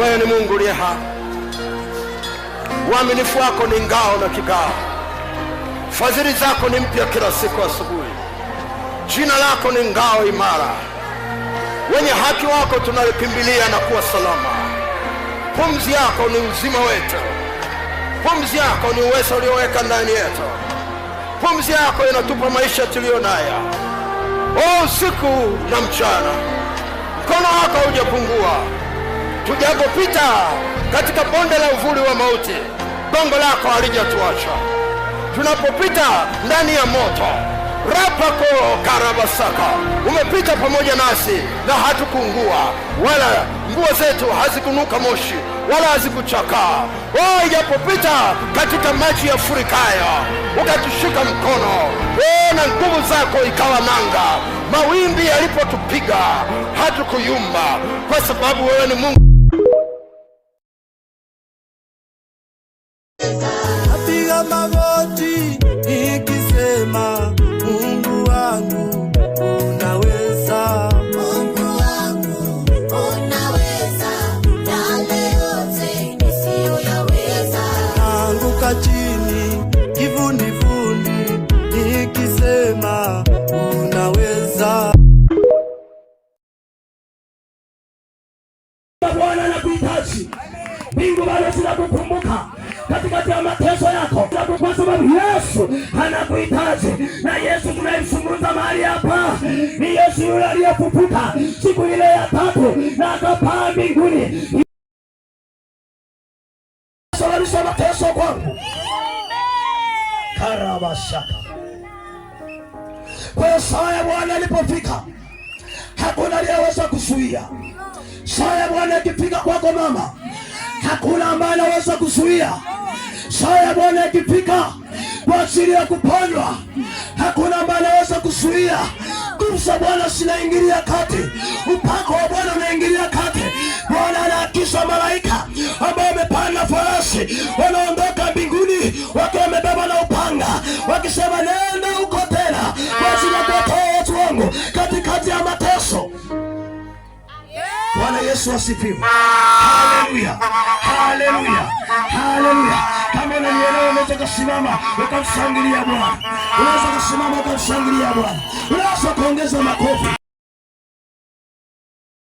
wewe ni Mungu uliye hai. Uaminifu wako ni ngao na kigao. Fadhili zako ni mpya kila siku asubuhi. Jina lako ni ngao imara. Wenye haki wako tunalikimbilia na kuwa salama. Pumzi yako ni uzima wetu. Pumzi yako ni uwezo ulioweka ndani yetu. Pumzi yako inatupa maisha tuliyo nayo. Usiku na mchana mkono wako hujapungua. Tujapopita katika bonde la uvuli wa mauti, gongo lako halijatuacha. Tunapopita ndani ya moto, rapako karabasaka, umepita pamoja nasi na hatukuungua, wala nguo zetu hazikunuka moshi, wala hazikuchakaa. Ijapopita katika maji ya furikayo, ukatushika mkono, na nguvu zako ikawa nanga. Mawimbi yalipotupiga hatukuyumba, kwa sababu wewe ni Mungu. Napiga magoti nikisema, Mungu wangu unaweza, Mungu wangu unaweza, yale yote nisiyoyaweza. naanguka chini kivundivuni nikisema, unaweza. Bwana anakuhitaji. Mbingu bado zinakukumbuka katikati ya mateso yako, kwa sababu Yesu anakuhitaji. Na Yesu tunayemzungumza mahali hapa ni Yesu yule aliyefufuka siku ile ya tatu na akapaa mbinguni. Sababisha mateso kwangu. Karabashaka. Kwa saa ya Bwana ilipofika, hakuna aliyeweza kuzuia. Saa ya Bwana ikifika kwako mama, hakuna ambaye anaweza kuzuia. Saa ya Bwana ikifika kwa ajili ya kuponywa, hakuna ambaye anaweza kuzuia. Nguvu za Bwana zinaingilia kati, upako wa Bwana unaingilia kati. Bwana anaagiza malaika ambao wamepanda farasi, wanaondoka mbinguni wakiwa wamebeba na upanga, wakisema nenda huko tena kwa ajili ya kuokoa watu wangu katikati ya mateso. Bwana Yesu asifiwe. Haleluya. Haleluya. Haleluya. Kama unanielewa, unaweza kusimama ukamshangilia Bwana. Unaweza kusimama ukamshangilia Bwana. Unaweza kuongeza makofi.